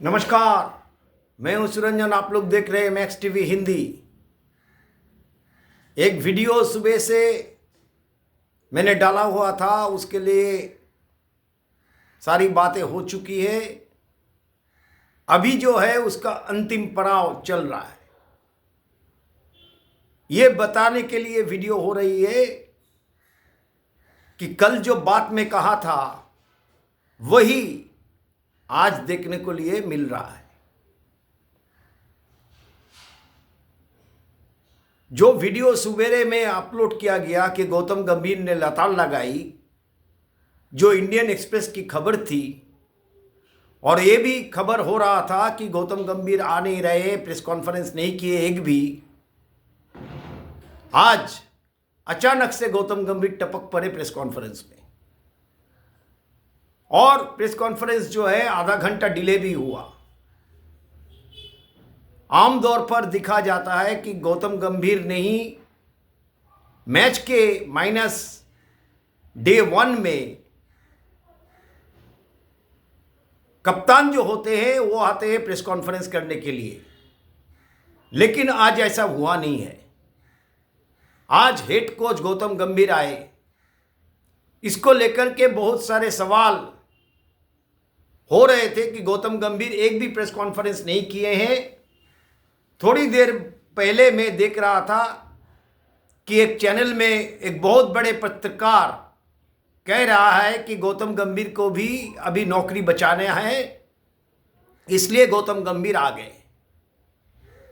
नमस्कार। मैं हूं सुरंजन। आप लोग देख रहे हैं मैक्स टीवी हिंदी। एक वीडियो सुबह से मैंने डाला हुआ था, उसके लिए सारी बातें हो चुकी है। अभी जो है उसका अंतिम पड़ाव चल रहा है। ये बताने के लिए वीडियो हो रही है कि कल जो बात में कहा था वही आज देखने को लिए मिल रहा है। जो वीडियो सवेरे में अपलोड किया गया कि गौतम गंभीर ने लताड़ लगाई, जो इंडियन एक्सप्रेस की खबर थी, और ये भी खबर हो रहा था कि गौतम गंभीर आ नहीं रहे, प्रेस कॉन्फ्रेंस नहीं किए एक भी। आज अचानक से गौतम गंभीर टपक पड़े प्रेस कॉन्फ्रेंस में, और प्रेस कॉन्फ्रेंस जो है आधा घंटा डिले भी हुआ। आमतौर पर दिखा जाता है कि गौतम गंभीर ने ही मैच के -डे 1 में कप्तान जो होते हैं वो आते हैं प्रेस कॉन्फ्रेंस करने के लिए, लेकिन आज ऐसा हुआ नहीं है। आज हेड कोच गौतम गंभीर आए। इसको लेकर के बहुत सारे सवाल हो रहे थे कि गौतम गंभीर एक भी प्रेस कॉन्फ्रेंस नहीं किए हैं। थोड़ी देर पहले मैं देख रहा था कि एक चैनल में एक बहुत बड़े पत्रकार कह रहा है कि गौतम गंभीर को भी अभी नौकरी बचाना है, इसलिए गौतम गंभीर आ गए।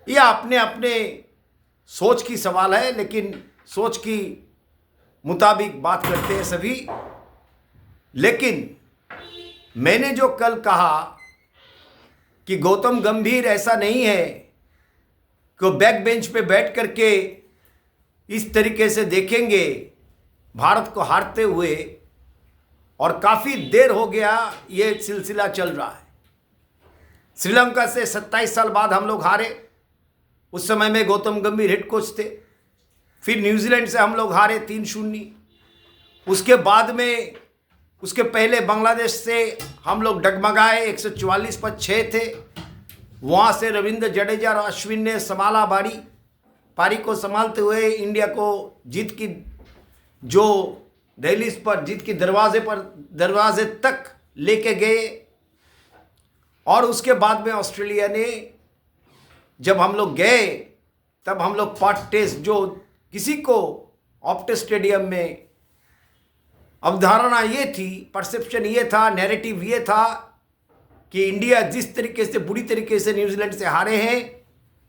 यह अपने अपने सोच की सवाल है, लेकिन सोच की मुताबिक बात करते हैं सभी। लेकिन मैंने जो कल कहा कि गौतम गंभीर ऐसा नहीं है कि बैक बेंच पे बैठ करके इस तरीके से देखेंगे भारत को हारते हुए, और काफ़ी देर हो गया ये सिलसिला चल रहा है। श्रीलंका से 27 साल बाद हम लोग हारे। उस समय में गौतम गंभीर हेड कोच थे। फिर न्यूजीलैंड से हम लोग हारे 3-0। उसके बाद में उसके पहले बांग्लादेश से हम लोग डगमगाए, 144 पर 6 थे। वहाँ से रविंद्र जडेजा और अश्विन ने संभाला पारी को संभालते हुए इंडिया को जीत की जो दहलीज पर, जीत की दरवाजे तक लेके गए। और उसके बाद में ऑस्ट्रेलिया ने, जब हम लोग गए तब हम लोग पार्ट टेस्ट, जो किसी को ऑप्टे स्टेडियम में अवधारणा ये थी, परसेप्शन ये था, नैरेटिव ये था कि इंडिया जिस तरीके से बुरी तरीके से न्यूजीलैंड से हारे हैं,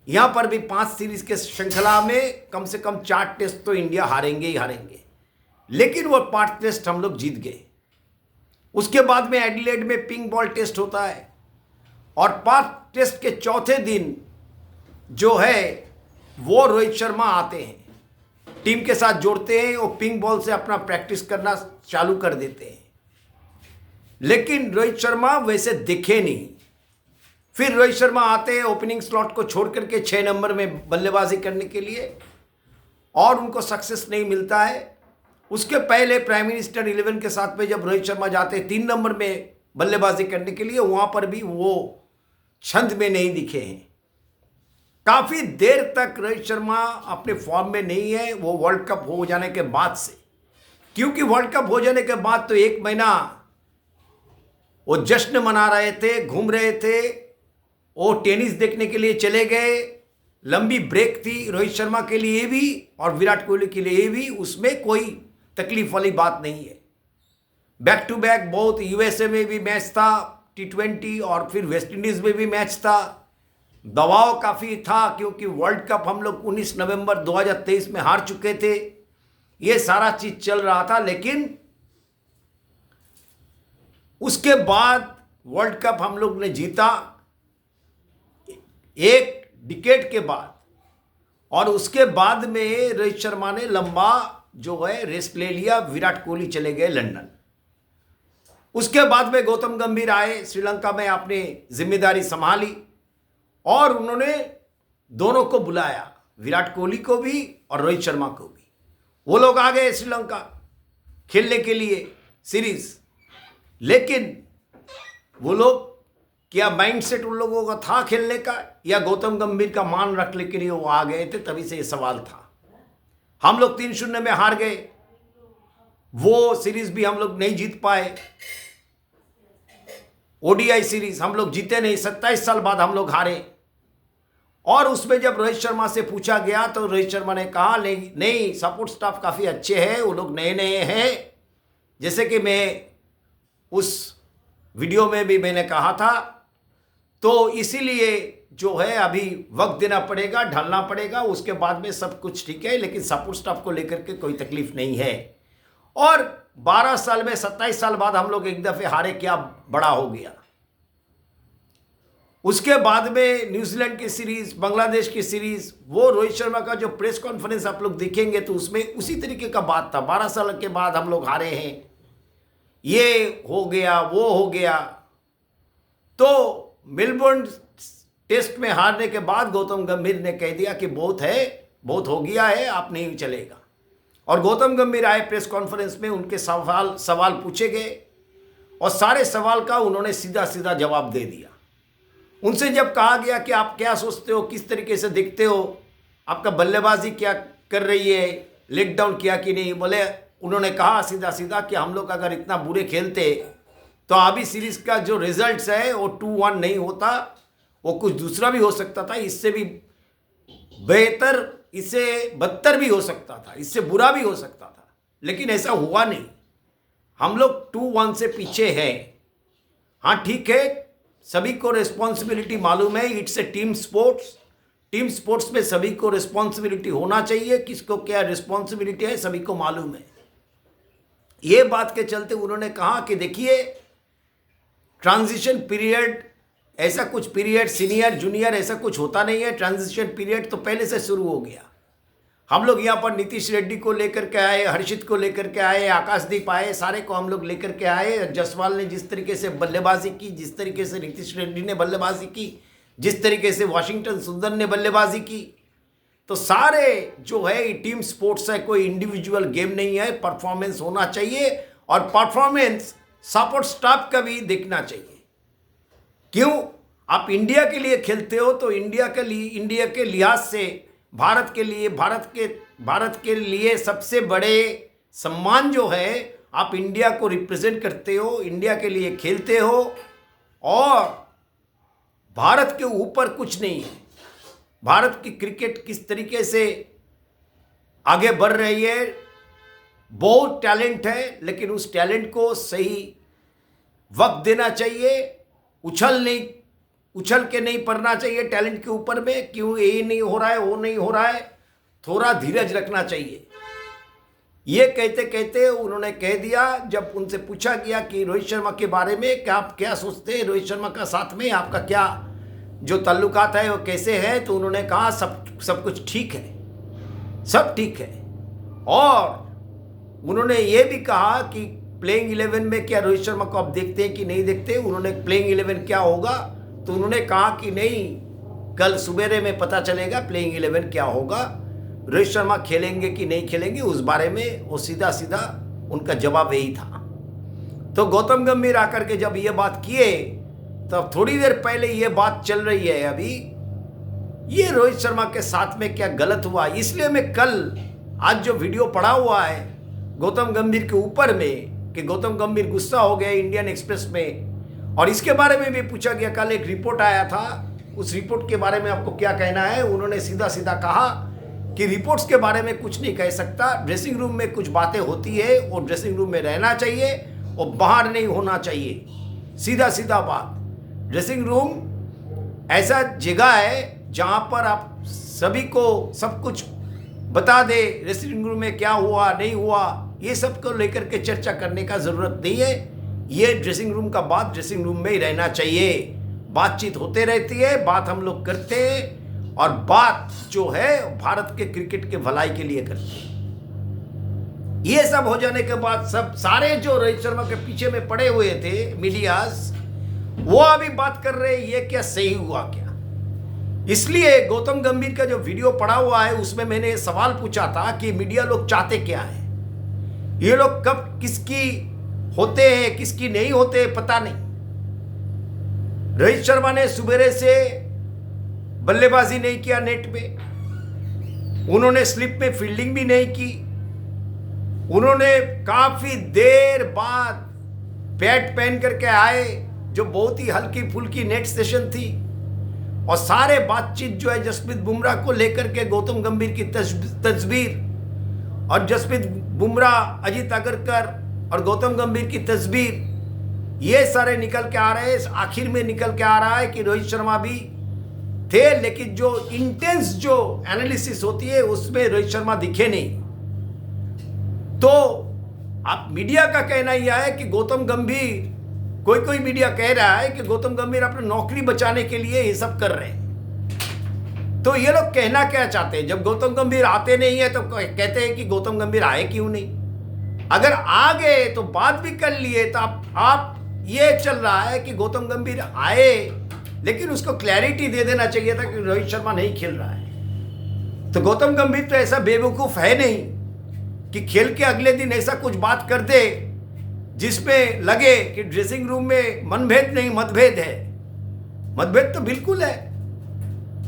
यहाँ पर भी 5 सीरीज के श्रृंखला में कम से कम 4 टेस्ट तो इंडिया हारेंगे ही हारेंगे। लेकिन वो पार्ट टेस्ट हम लोग जीत गए। उसके बाद में एडिलेड में पिंक बॉल टेस्ट होता है, और पार्ट टेस्ट के चौथे दिन जो है वो रोहित शर्मा आते हैं, टीम के साथ जोड़ते हैं, और पिंक बॉल से अपना प्रैक्टिस करना चालू कर देते हैं। लेकिन रोहित शर्मा वैसे दिखे नहीं। फिर रोहित शर्मा आते हैं ओपनिंग स्लॉट को छोड़ करके 6 नंबर में बल्लेबाजी करने के लिए, और उनको सक्सेस नहीं मिलता है। उसके पहले प्राइम मिनिस्टर 11 के साथ में जब रोहित शर्मा जाते हैं 3 नंबर में बल्लेबाजी करने के लिए, वहां पर भी वो छंद में नहीं दिखे हैं। काफी देर तक रोहित शर्मा अपने फॉर्म में नहीं है, वो वर्ल्ड कप हो जाने के बाद से। क्योंकि वर्ल्ड कप हो जाने के बाद तो 1 महीना वो जश्न मना रहे थे, घूम रहे थे, वो टेनिस देखने के लिए चले गए। लंबी ब्रेक थी रोहित शर्मा के लिए भी और विराट कोहली के लिए भी, उसमें कोई तकलीफ वाली बात नहीं है। बैक टू बैक बहुत, यूएसए में भी मैच था T20, और फिर वेस्ट इंडीज में भी मैच था। दबाव काफ़ी था क्योंकि वर्ल्ड कप हम लोग 19 नवंबर 2023 में हार चुके थे। ये सारा चीज चल रहा था। लेकिन उसके बाद वर्ल्ड कप हम लोग ने जीता 1 डिकेड के बाद, और उसके बाद में रोहित शर्मा ने लंबा जो है रेस्ट ले लिया। विराट कोहली चले गए लंदन। उसके बाद में गौतम गंभीर आए, श्रीलंका में आपने जिम्मेदारी संभाली, और उन्होंने दोनों को बुलाया, विराट कोहली को भी और रोहित शर्मा को भी। वो लोग आ गए श्रीलंका खेलने के लिए सीरीज। लेकिन वो लोग क्या माइंडसेट उन लोगों का था खेलने का, या गौतम गंभीर का मान रखने के लिए वो आ गए थे, तभी से ये सवाल था। हम लोग 3-0 में हार गए, वो सीरीज भी हम लोग नहीं जीत पाए। ओडीआई सीरीज हम लोग जीते नहीं, 27 साल बाद हम लोग हारे। और उसमें जब रोहित शर्मा से पूछा गया तो रोहित शर्मा ने कहा नहीं, सपोर्ट स्टाफ काफ़ी अच्छे हैं, वो लोग नए नए हैं। जैसे कि मैं उस वीडियो में भी मैंने कहा था, तो इसीलिए जो है अभी वक्त देना पड़ेगा, ढलना पड़ेगा, उसके बाद में सब कुछ ठीक है, लेकिन सपोर्ट स्टाफ को लेकर के कोई तकलीफ नहीं है। और 12 साल में 27 साल बाद हम लोग एक दफ़े हारे, क्या बड़ा हो गया। उसके बाद में न्यूजीलैंड की सीरीज, बांग्लादेश की सीरीज, वो रोहित शर्मा का जो प्रेस कॉन्फ्रेंस आप लोग देखेंगे तो उसमें उसी तरीके का बात था। 12 साल के बाद हम लोग हारे हैं, ये हो गया, वो हो गया। तो मेलबोर्न टेस्ट में हारने के बाद गौतम गंभीर ने कह दिया कि बहुत है, बहुत हो गया है, आप नहीं चलेगा। और गौतम गंभीर आए प्रेस कॉन्फ्रेंस में, उनके सवाल पूछे गए और सारे सवाल का उन्होंने सीधा सीधा जवाब दे दिया। उनसे जब कहा गया कि आप क्या सोचते हो, किस तरीके से दिखते हो, आपका बल्लेबाजी क्या कर रही है, लेग डाउन किया कि नहीं, बोले, उन्होंने कहा सीधा सीधा कि हम लोग अगर इतना बुरे खेलते तो अभी सीरीज का जो रिजल्ट्स है वो 2-1 नहीं होता, वो कुछ दूसरा भी हो सकता था, इससे भी बेहतर, इससे बदतर भी हो सकता था, इससे बुरा भी हो सकता था, लेकिन ऐसा हुआ नहीं। हम लोग 2-1 से पीछे हैं। हाँ ठीक है, सभी को रिस्पॉन्सिबिलिटी मालूम है, it's a team sports. Team sports में सभी को रिस्पॉन्सिबिलिटी होना चाहिए, किसको क्या रिस्पॉन्सिबिलिटी है सभी को मालूम है। ये बात के चलते उन्होंने कहा कि देखिए, ट्रांजिशन पीरियड, ऐसा कुछ पीरियड सीनियर जूनियर ऐसा कुछ होता नहीं है। ट्रांजिशन पीरियड तो पहले से शुरू हो गया। हम लोग यहाँ पर नीतीश रेड्डी को लेकर के आए, हर्षित को लेकर के आए, आकाशदीप आए, सारे को हम लोग लेकर के आए। जसवाल ने जिस तरीके से बल्लेबाजी की, जिस तरीके से नीतीश रेड्डी ने बल्लेबाजी की, जिस तरीके से वाशिंगटन सुंदर ने बल्लेबाजी की, तो सारे जो है टीम स्पोर्ट्स है, कोई इंडिविजुअल गेम नहीं है। परफॉर्मेंस होना चाहिए और परफॉर्मेंस सपोर्ट स्टाफ का भी देखना चाहिए। क्यों? आप इंडिया के लिए खेलते हो तो इंडिया के लिहाज से भारत के लिए सबसे बड़े सम्मान जो है, आप इंडिया को रिप्रेजेंट करते हो, इंडिया के लिए खेलते हो, और भारत के ऊपर कुछ नहीं है। भारत की क्रिकेट किस तरीके से आगे बढ़ रही है, बहुत टैलेंट है, लेकिन उस टैलेंट को सही वक्त देना चाहिए। उछल के नहीं पड़ना चाहिए टैलेंट के ऊपर में, क्यों ये नहीं हो रहा है, वो नहीं हो रहा है, थोड़ा धीरज रखना चाहिए। ये कहते कहते उन्होंने कह दिया, जब उनसे पूछा गया कि रोहित शर्मा के बारे में कि आप क्या सोचते हैं, रोहित शर्मा का साथ में आपका क्या जो ताल्लुकात है वो कैसे है, तो उन्होंने कहा सब कुछ ठीक है, सब ठीक है। और उन्होंने ये भी कहा कि प्लेइंग 11 में क्या रोहित शर्मा को आप देखते हैं कि नहीं देखते। उन्होंने प्लेइंग 11 क्या होगा, तो उन्होंने कहा कि नहीं, कल सुबेरे में पता चलेगा प्लेइंग 11 क्या होगा, रोहित शर्मा खेलेंगे कि नहीं खेलेंगे, उस बारे में वो सीधा सीधा उनका जवाब यही था। तो गौतम गंभीर आकर के जब ये बात किए, तब थोड़ी देर पहले ये बात चल रही है अभी, ये रोहित शर्मा के साथ में क्या गलत हुआ। इसलिए मैं कल आज जो वीडियो पड़ा हुआ है गौतम गंभीर के ऊपर में, कि गौतम गंभीर गुस्सा हो गए इंडियन एक्सप्रेस में, और इसके बारे में भी पूछा गया। कल एक रिपोर्ट आया था, उस रिपोर्ट के बारे में आपको क्या कहना है। उन्होंने सीधा सीधा कहा कि रिपोर्ट्स के बारे में कुछ नहीं कह सकता, ड्रेसिंग रूम में कुछ बातें होती है, और ड्रेसिंग रूम में रहना चाहिए और बाहर नहीं होना चाहिए। सीधा सीधा बात, ड्रेसिंग रूम ऐसा जगह है जहाँ पर आप सभी को सब कुछ बता दे, ड्रेसिंग रूम में क्या हुआ नहीं हुआ, ये सब को लेकर के चर्चा करने का ज़रूरत नहीं है। ये ड्रेसिंग रूम का बात ड्रेसिंग रूम में ही रहना चाहिए। बातचीत होते रहती है, बात हम लोग करते हैं, और बात जो है भारत के क्रिकेट के भलाई के लिए करते हैं। ये सब हो जाने के बाद सब सारे जो रोहित शर्मा के पीछे में पड़े हुए थे मीडियाज, वो अभी बात कर रहे हैं ये क्या सही हुआ क्या। इसलिए गौतम गंभीर का जो वीडियो पड़ा हुआ है उसमें मैंने सवाल पूछा था कि मीडिया लोग चाहते क्या है, ये लोग कब किसकी होते हैं किसकी नहीं होते पता नहीं। रोहित शर्मा ने सुबेरे से बल्लेबाजी नहीं किया नेट पे, उन्होंने स्लिप में फील्डिंग भी नहीं की, उन्होंने काफी देर बाद पैड पहन करके आए जो बहुत ही हल्की फुल्की नेट सेशन थी, और सारे बातचीत जो है जसप्रीत बुमराह को लेकर के, गौतम गंभीर की तस्वीर और जसप्रीत बुमराह, अजित अगरकर और गौतम गंभीर की तस्वीर, ये सारे निकल के आ रहे हैं। आखिर में निकल के आ रहा है कि रोहित शर्मा भी थे, लेकिन जो इंटेंस जो एनालिसिस होती है उसमें रोहित शर्मा दिखे नहीं। तो अब मीडिया का कहना यह है कि गौतम गंभीर, कोई मीडिया कह रहा है कि गौतम गंभीर अपनी नौकरी बचाने के लिए ये सब कर रहे हैं। तो ये लोग कहना क्या चाहते हैं? जब गौतम गंभीर आते नहीं है तो कहते हैं कि गौतम गंभीर आए क्यों नहीं। अगर आ गए तो बात भी कर लिए, तो आप ये चल रहा है कि गौतम गंभीर आए, लेकिन उसको क्लैरिटी दे देना चाहिए था कि रोहित शर्मा नहीं खेल रहा है। तो गौतम गंभीर तो ऐसा बेवकूफ है नहीं कि खेल के अगले दिन ऐसा कुछ बात कर दे जिसमें लगे कि ड्रेसिंग रूम में मनभेद नहीं, मतभेद है। मतभेद तो बिल्कुल है,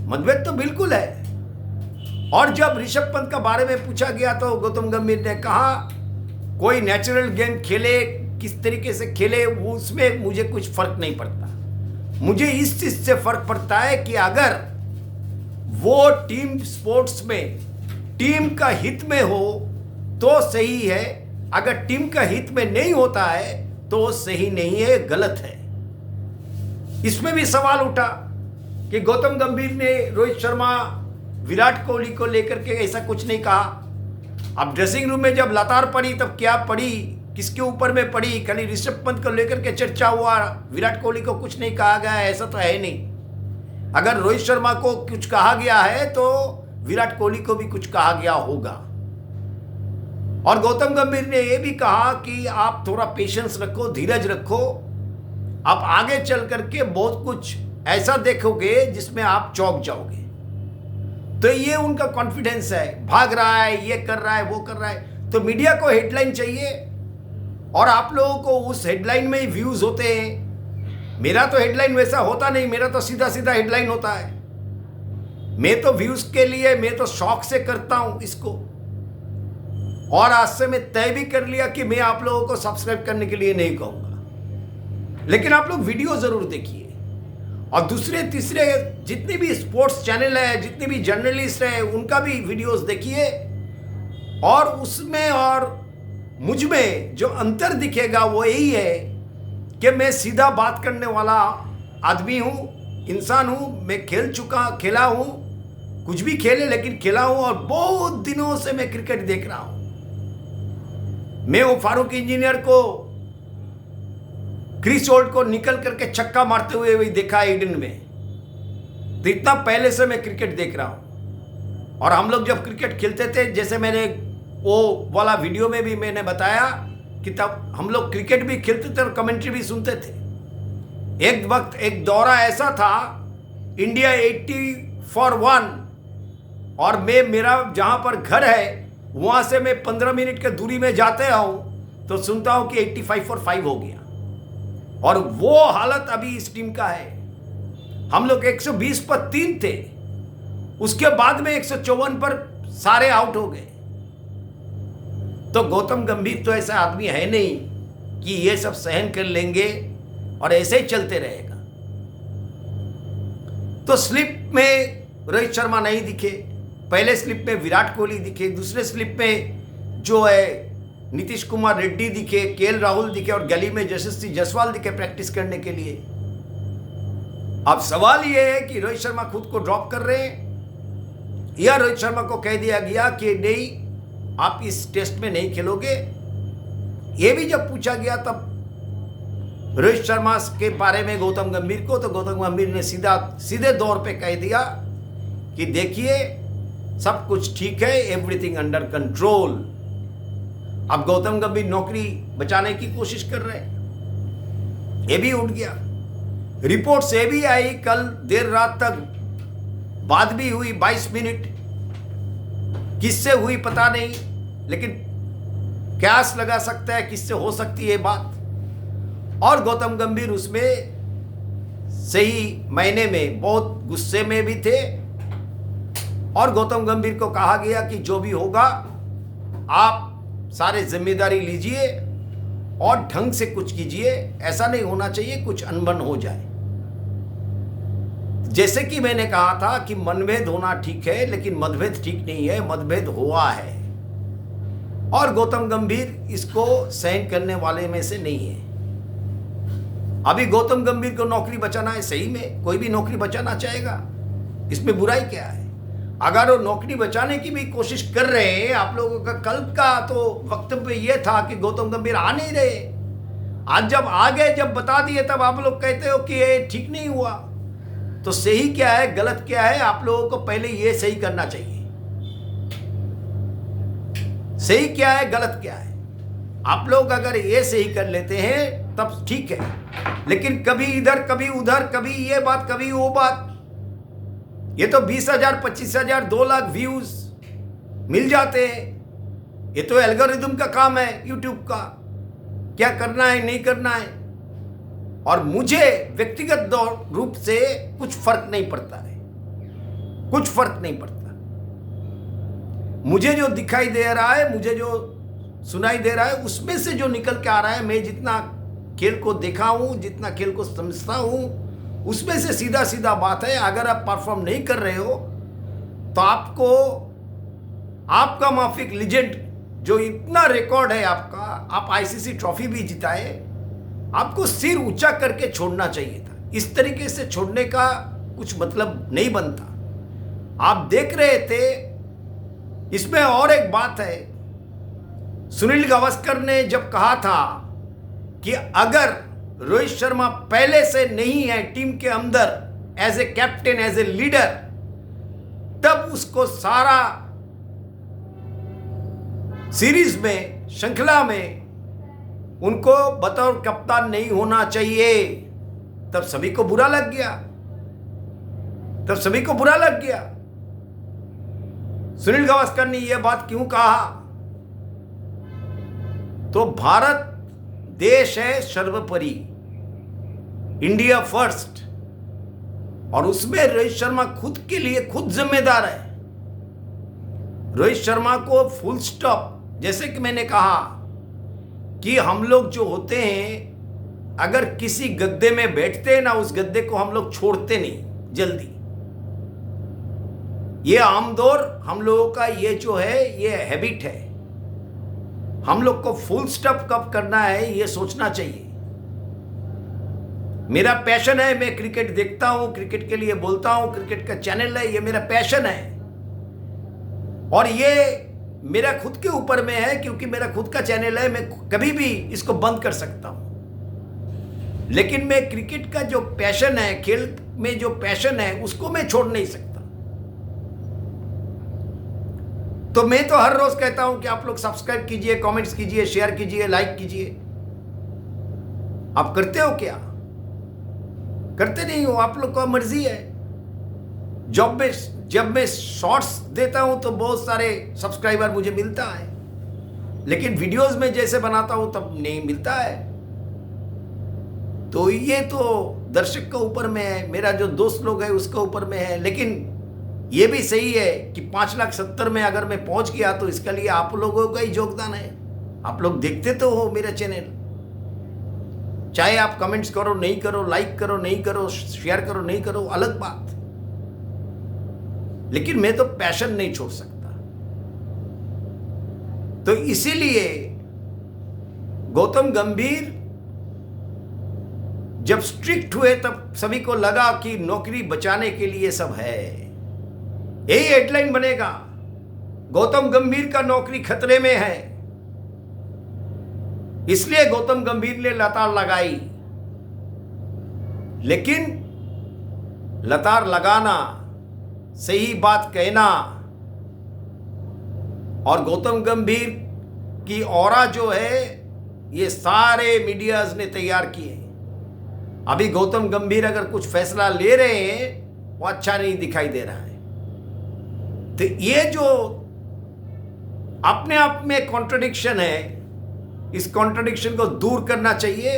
मतभेद तो बिल्कुल है। और जब ऋषभ पंत का बारे में पूछा गया तो गौतम गंभीर ने कहा कोई नेचुरल गेम खेले, किस तरीके से खेले, वो उसमें मुझे कुछ फर्क नहीं पड़ता। मुझे इस चीज से फर्क पड़ता है कि अगर वो टीम स्पोर्ट्स में टीम का हित में हो तो सही है, अगर टीम का हित में नहीं होता है तो सही नहीं है, गलत है। इसमें भी सवाल उठा कि गौतम गंभीर ने रोहित शर्मा, विराट कोहली को लेकर के ऐसा कुछ नहीं कहा। अब ड्रेसिंग रूम में जब लतार पड़ी तब क्या पड़ी, किसके ऊपर में पड़ी, खाली ऋषभ पंत को लेकर के चर्चा हुआ, विराट कोहली को कुछ नहीं कहा गया, ऐसा तो है नहीं। अगर रोहित शर्मा को कुछ कहा गया है तो विराट कोहली को भी कुछ कहा गया होगा। और गौतम गंभीर ने यह भी कहा कि आप थोड़ा पेशेंस रखो, धीरज रखो, आप आगे चल करके बहुत कुछ ऐसा देखोगे जिसमें आप चौंक जाओगे। तो ये उनका कॉन्फिडेंस है। भाग रहा है, ये कर रहा है, वो कर रहा है, तो मीडिया को हेडलाइन चाहिए और आप लोगों को उस हेडलाइन में ही व्यूज होते हैं। मेरा तो हेडलाइन वैसा होता नहीं, मेरा तो सीधा सीधा हेडलाइन होता है। मैं तो व्यूज के लिए, मैं तो शौक से करता हूं इसको, और आज से मैं तय भी कर लिया कि मैं आप लोगों को सब्सक्राइब करने के लिए नहीं कहूंगा, लेकिन आप लोग वीडियो जरूर देखिए। और दूसरे तीसरे जितने भी स्पोर्ट्स चैनल है, जितने भी जर्नलिस्ट हैं, उनका भी वीडियोस देखिए, और उसमें और मुझ में जो अंतर दिखेगा वो यही है कि मैं सीधा बात करने वाला आदमी हूं, इंसान हूं। मैं खेला हूं, कुछ भी खेले लेकिन खेला हूं, और बहुत दिनों से मैं क्रिकेट देख रहा हूं। मैं वो फारूक इंजीनियर को, क्रिस होल्ट को निकल करके छक्का मारते हुए भी देखा ईडन में। तो इतना पहले से मैं क्रिकेट देख रहा हूं। और हम लोग जब क्रिकेट खेलते थे, जैसे मैंने वो वाला वीडियो में भी मैंने बताया कि तब हम लोग क्रिकेट भी खेलते थे और कमेंट्री भी सुनते थे। एक वक्त एक दौरा ऐसा था, इंडिया 80-1, और मेरा जहां पर घर है वहां से मैं 15 मिनट के दूरी में जाते हूं तो सुनता हूं कि 85-5 हो गया। और वो हालत अभी इस टीम का है। हम लोग 120 पर 3 थे, उसके बाद में 154 पर सारे आउट हो गए। तो गौतम गंभीर तो ऐसा आदमी है नहीं कि ये सब सहन कर लेंगे और ऐसे ही चलते रहेगा। तो स्लिप में रोहित शर्मा नहीं दिखे, पहले स्लिप में विराट कोहली दिखे, दूसरे स्लिप में जो है नीतीश कुमार रेड्डी दिखे, केएल राहुल दिखे, और गली में यशस्वी जायसवाल दिखे प्रैक्टिस करने के लिए। अब सवाल यह है कि रोहित शर्मा खुद को ड्रॉप कर रहे हैं या रोहित शर्मा को कह दिया गया कि नहीं, आप इस टेस्ट में नहीं खेलोगे। यह भी जब पूछा गया तब रोहित शर्मा के बारे में गौतम गंभीर को, तो गौतम गंभीर ने सीधे दौर पे कह दिया कि देखिए सब कुछ ठीक है, एवरीथिंग अंडर कंट्रोल। अब गौतम गंभीर नौकरी बचाने की कोशिश कर रहे हैं। ये भी उठ गया। रिपोर्ट से भी आई, कल देर रात तक बात भी हुई 22 मिनट, किससे हुई पता नहीं, लेकिन क्यास लगा सकता है किससे हो सकती है बात। और गौतम गंभीर उसमें सही महीने में बहुत गुस्से में भी थे और गौतम गंभीर को कहा गया कि जो भी होगा आप सारे जिम्मेदारी लीजिए और ढंग से कुछ कीजिए, ऐसा नहीं होना चाहिए कुछ अनबन हो जाए। जैसे कि मैंने कहा था कि मनभेद होना ठीक है, लेकिन मतभेद ठीक नहीं है, मतभेद हुआ है और गौतम गंभीर इसको सहन करने वाले में से नहीं है। अभी गौतम गंभीर को नौकरी बचाना है, सही में कोई भी नौकरी बचाना चाहेगा, इसमें बुराई क्या है? अगर वो नौकरी बचाने की भी कोशिश कर रहे हैं, आप लोगों का कल का तो वक्तव्य ये था कि गौतम गंभीर आ नहीं रहे, आज जब आ गए, जब बता दिए, तब आप लोग कहते हो कि ये ठीक नहीं हुआ। तो सही क्या है गलत क्या है, आप लोगों को पहले ये सही करना चाहिए। सही क्या है गलत क्या है, आप लोग अगर ये सही कर लेते हैं तब ठीक है, लेकिन कभी इधर कभी उधर, कभी ये बात कभी वो बात, ये तो 20,000 25,000 2 लाख व्यूज मिल जाते हैं। ये तो एल्गोरिदम का काम है यूट्यूब का, क्या करना है नहीं करना है। और मुझे व्यक्तिगत रूप से कुछ फर्क नहीं पड़ता है, कुछ फर्क नहीं पड़ता। मुझे जो दिखाई दे रहा है, मुझे जो सुनाई दे रहा है, उसमें से जो निकल के आ रहा है, मैं जितना खेल को देखा हूं, जितना खेल को समझता हूं, उसमें से सीधा सीधा बात है, अगर आप परफॉर्म नहीं कर रहे हो तो आपको, आपका माफिक लीजेंड जो इतना रिकॉर्ड है आपका, आप आईसीसी ट्रॉफी भी जिताए, आपको सिर ऊंचा करके छोड़ना चाहिए था। इस तरीके से छोड़ने का कुछ मतलब नहीं बनता। आप देख रहे थे, इसमें और एक बात है, सुनील गावस्कर ने जब कहा था कि अगर रोहित शर्मा पहले से नहीं है टीम के अंदर as a captain, as a leader, तब उसको सारा सीरीज में, श्रृंखला में उनको बतौर कप्तान नहीं होना चाहिए। तब सभी को बुरा लग गया, तब सभी को बुरा लग गया। सुनील गावस्कर ने यह बात क्यों कहा? तो भारत देश है सर्वोपरि, इंडिया फर्स्ट, और उसमें रोहित शर्मा खुद के लिए खुद जिम्मेदार है। रोहित शर्मा को फुल स्टॉप, जैसे कि मैंने कहा कि हम लोग जो होते हैं, अगर किसी गद्दे में बैठते हैं ना, उस गद्दे को हम लोग छोड़ते नहीं जल्दी। ये आमदौर हम लोगों का ये जो है, ये हैबिट है। हम लोग को फुल स्टॉप कब करना है ये सोचना चाहिए। मेरा पैशन है, मैं क्रिकेट देखता हूं, क्रिकेट के लिए बोलता हूं, क्रिकेट का चैनल है, ये मेरा पैशन है और ये मेरा खुद के ऊपर में है, क्योंकि मेरा खुद का चैनल है, मैं कभी भी इसको बंद कर सकता हूं। लेकिन मैं क्रिकेट का जो पैशन है, खेल में जो पैशन है, उसको मैं छोड़ नहीं सकता। तो मैं तो हर रोज कहता हूं कि आप लोग सब्सक्राइब कीजिए, कमेंट्स कीजिए, शेयर कीजिए, लाइक कीजिए। आप करते हो क्या? करते नहीं हो, आप लोग का मर्जी है। जब मैं शॉर्ट्स देता हूं तो बहुत सारे सब्सक्राइबर मुझे मिलता है, लेकिन वीडियोस में जैसे बनाता हूं तब नहीं मिलता है। तो ये तो दर्शक के ऊपर में है, मेरा जो दोस्त लोग है उसके ऊपर में है। लेकिन ये भी सही है कि 5,70,000 में अगर मैं पहुंच गया तो इसके लिए आप लोगों का ही योगदान है। आप लोग देखते तो हो मेरा चैनल, चाहे आप कमेंट्स करो नहीं करो, लाइक करो नहीं करो, शेयर करो नहीं करो, अलग बात, लेकिन मैं तो पैशन नहीं छोड़ सकता। तो इसीलिए गौतम गंभीर जब स्ट्रिक्ट हुए तब सभी को लगा कि नौकरी बचाने के लिए सब है। यही हेडलाइन बनेगा, गौतम गंभीर का नौकरी खतरे में है, इसलिए गौतम गंभीर ने लतार लगाई। लेकिन लतार लगाना, सही बात कहना और गौतम गंभीर की ऑरा जो है, ये सारे मीडियाज ने तैयार किए। अभी गौतम गंभीर अगर कुछ फैसला ले रहे हैं वो अच्छा नहीं दिखाई दे रहा है। तो ये जो अपने आप में कॉन्ट्रडिक्शन है, इस कॉन्ट्रडिक्शन को दूर करना चाहिए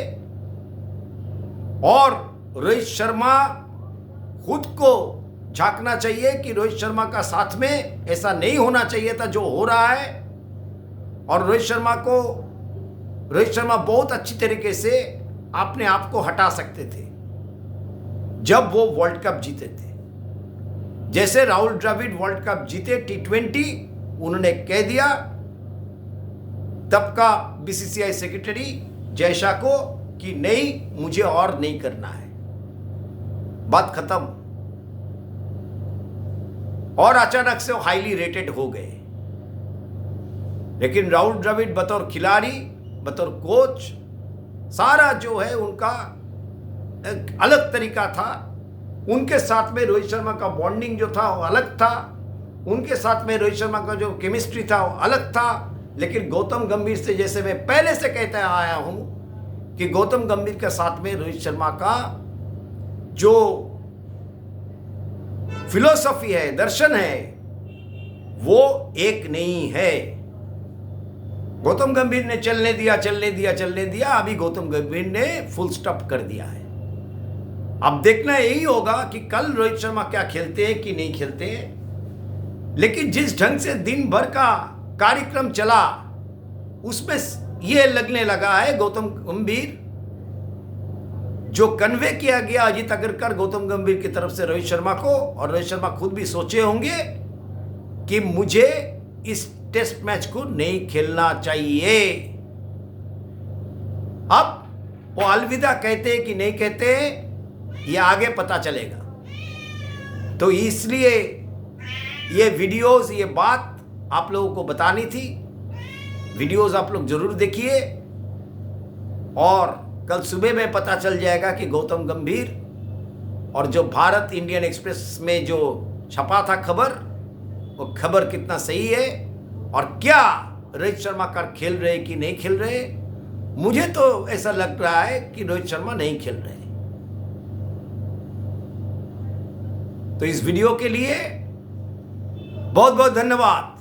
और रोहित शर्मा खुद को झांकना चाहिए कि रोहित शर्मा का साथ में ऐसा नहीं होना चाहिए था जो हो रहा है। और रोहित शर्मा बहुत अच्छी तरीके से अपने आप को हटा सकते थे जब वो वर्ल्ड कप जीते थे। जैसे राहुल द्रविड़ वर्ल्ड कप जीते T20, उन्होंने कह दिया तब का बीसीसीआई सेक्रेटरी जय शाह को कि नहीं, मुझे और नहीं करना है, बात खत्म। और अचानक से वो हाईली रेटेड हो गए। लेकिन राहुल द्रविड़ बतौर खिलाड़ी, बतौर कोच, सारा जो है उनका एक अलग तरीका था। उनके साथ में रोहित शर्मा का बॉन्डिंग जो था वो अलग था, उनके साथ में रोहित शर्मा का जो केमिस्ट्री था वो अलग था। लेकिन गौतम गंभीर से, जैसे मैं पहले से कहता आया हूं कि गौतम गंभीर के साथ में रोहित शर्मा का जो फिलॉसफी है, दर्शन है, वो एक नहीं है। गौतम गंभीर ने चलने दिया, अभी गौतम गंभीर ने फुल स्टॉप कर दिया है। अब देखना यही होगा कि कल रोहित शर्मा क्या खेलते हैं कि नहीं खेलते हैं। लेकिन जिस ढंग से दिन भर का कार्यक्रम चला, उसमें यह लगने लगा है गौतम गंभीर, जो कन्वे किया गया अजीत अग्रकर गौतम गंभीर की तरफ से रोहित शर्मा को, और रोहित शर्मा खुद भी सोचे होंगे कि मुझे इस टेस्ट मैच को नहीं खेलना चाहिए। अब वो अलविदा कहते कि नहीं कहते, ये आगे पता चलेगा। तो इसलिए ये वीडियोस, ये बात आप लोगों को बतानी थी। वीडियोस आप लोग जरूर देखिए, और कल सुबह में पता चल जाएगा कि गौतम गंभीर और जो भारत इंडियन एक्सप्रेस में जो छपा था खबर, वो खबर कितना सही है, और क्या रोहित शर्मा का खेल रहे कि नहीं खेल रहे। मुझे तो ऐसा लग रहा है कि रोहित शर्मा नहीं खेल रहे। तो इस वीडियो के लिए बहुत बहुत धन्यवाद।